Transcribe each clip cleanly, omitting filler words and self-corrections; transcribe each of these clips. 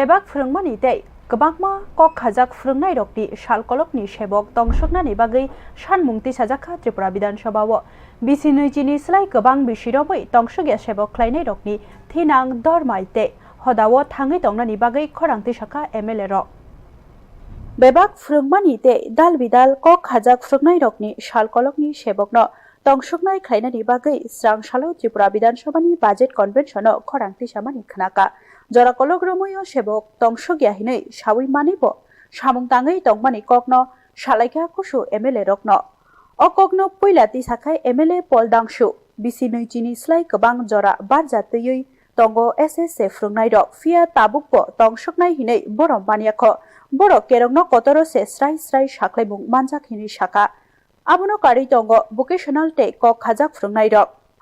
Bebak Frungmani Day, Kabakma, Kok Kazak Frungnai Rokti, Shalkolokni Shebok, Tongsoknani Bagai, Shanmungti Sajaka, Tripura Bidan Shabawo, Bisinujini Slai Kabang Bishiroboy, Tongsugia Shebok Klainai Rokni, Tinang Dormaite, Hodawo Tangi Tongnani Bagai, Korangti Shaka, Emelero. Bebak Frungmani Day, Dal Vidal, Kok Kazak Frungnai Rokni, Shalkolokni Shebokno, Tongsoknai Klainani Bagai, Strang Shalo, Tripura Bidan Shabani, Budget Convention, Korangti Shamani Knaka. Jorakologromyo Shebok, Tongsugia Hine, Shawi Manibo, Shamung Tangai Tongmani Kokno, Shalaika Kushu, Emele Rokno. Okogno Puilati Sakai, Emele Pol Dangshu, Bisinujini Slai Kabang Jora, Barjatui, Tongo SS Frungnai Fia Tabukpo, Tongsuknai Hine, Borom Baniako, Boro Kerogno Kotoro se Srai Shaklebung Manjak Hini Shaka. Abono Kari Tongo, Vocational Take Kok Kazak Frungnai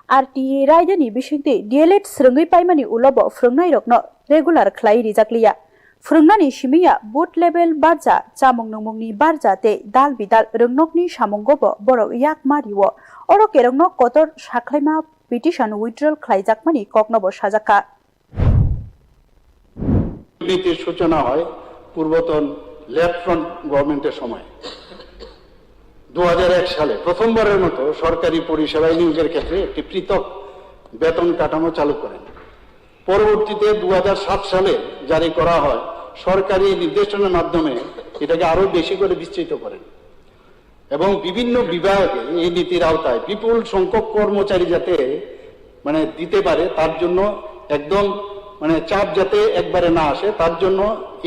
RTA Raidani Bishingti, DLED Srungi Paimani Ulobo, Frungnai Rokno, regular Klai Rizaklia. Frungnani Shimia, boot level Barja, Chamung Numungni Barja te, Dal Vidal, Rungnokni Shamungobo, Boro Yak Mariwo, Oro Kerogno Kotor Shaklema, petition withdrawal Klaijakmani, Koknobo Shazaka. নীতির সূচনা হয় পূর্বতন left front গভর্নমেন্টের সময় 2001 সালে প্রথমবারের মতো সরকারি পরিষেবায় নিয়োগের ক্ষেত্রে একটি পৃথক বেতন কাঠামো চালু করেন। পরবর্তীতে 2007 সালে জারি করা হয় সরকারি নির্দেশনার মাধ্যমে এটাকে আরো বেশি করে বিস্তৃত করেন এবং বিভিন্ন বিভাগে এই নীতির আওতায় বিপুল সংখ্যক কর্মচারী যাতে দিতে পারে তার জন্য একদম চাপ যাতে একবারে না আসে তার জন্য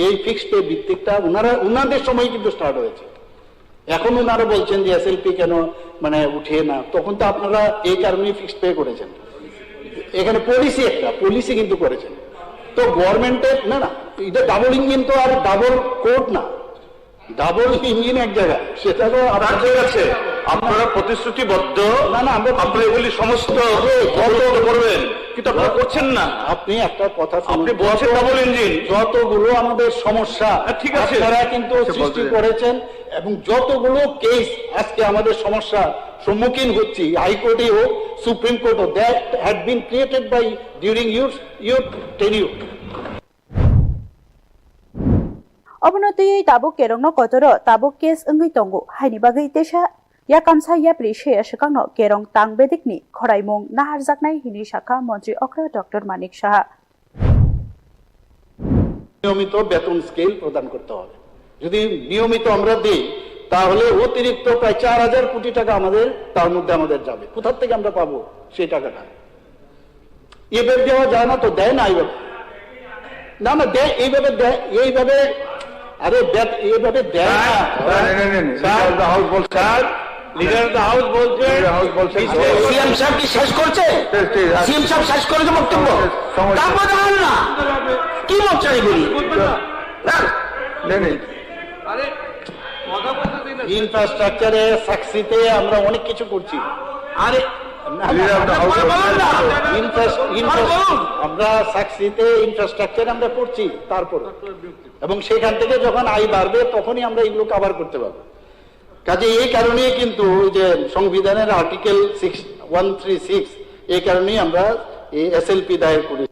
এই ফিক্সড পে ভিত্তিকটা উনাদের সময় কিন্তু স্টার্ট হয়েছে। এখন ওনারা বলছেন যে এসএলপি কেন উঠে না, তখন তো আপনারা এই কারণেই ফিক্সড পে করেছেন। এখানে পলিসি কিন্তু করেছেন। তো গভর্নমেন্টের না এটা ডাবল ইঞ্জিন তো আর ডাবল কোড না, ডাবল ইঞ্জিন এক জায়গায়, সেটা তো আপনাদের আছে। আপনারা প্রতিশ্রুতিবদ্ধ আমরা এগুলি সমস্ত করবেন, কিন্তু আপনারা করছেন না। আপনি একটা কথা আপনি বলছেন ডাবল ইঞ্জিন, যতগুলো আমাদের সমস্যা ঠিক আছে তারা কিন্তু সৃষ্টি করেছেন এবং যতগুলো কেস আজকে আমাদের সমস্যা সম্মুখীন হচ্ছি হাইকোর্টে হোক সুপ্রিম কোর্ট হোক, that had been created by during your tenure. Obonoti tabuk kerongno kotoro tabuk kes engi tongu haini bagai tesha ya kamsa ya prishe shikangno kerong tang bedikni khoraimung nahar jaknai hini shaka মন্ত্রী Okra Dr. Manik Shaha নিয়মিত বেতন scale প্রদান করতে হবে। যদি নিয়মিত আমরা দিই তাহলে অতিরিক্ত প্রায় 4000 কোটি টাকা আমাদের তার মধ্যে আমাদের যাবে। কোথা থেকে আমরা পাবো সেই টাকাটা? এভাবে দেওয়া যায় না, তো দেয় না এইভাবে, না দেয় এইভাবে, দেয় এইভাবে, আরে এইভাবে দেয় না। লিডার অফ দ্য হাউস বলছে সিএম সাহেব কি শেষ করছে? সিএম সাহেব শেষ করেছে বক্তব্য, তারপর দেখান না কি বলছে এগুলি। ইনফ্রাস্ট্রাকচারে সাকসিতে আমরা অনেক কিছু করছি। আরে আমরা সাকসিতে ইনফ্রাস্ট্রাকচার আমরা করছি তারপর, এবং সেখান থেকে যখন আয় বাড়বে তখনই আমরা এগুলো কভার করতে পারবো। কাজে এই কারণেই কিন্তু যে সংবিধানের আর্টিকেল 136 এই কারণেই আমরা এই এসএলপি দায়ের করি।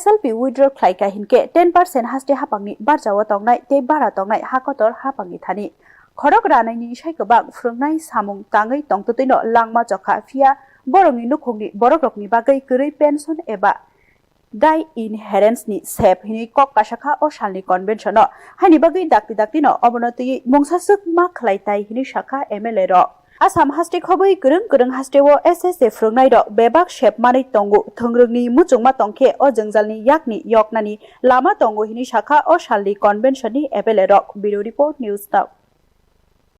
SLP withdrawal khlaika hinke 10% haste hapangni barjawa tongnai te bara tongnai hakotor hapangni thani khorok ranaini saikobang frungnai samung tangai tongtutino langma jokha fia borongni nukhungni borokrokni bagai gurui pension eba dai inherence ni sep hini kok kasakha o salni convention no hani bagai dakti no obonoti mungsasuk ma khlaitai hini shakha MLA ro Asam haste khoboi gurung hasteo SSA frungnai ro bebak shep manai tongu thongrungni muchungma tongkhe o jengjalni yakni yoknani lama tongu hini shakha o salni convention ni MLA ro Bureau Report News Now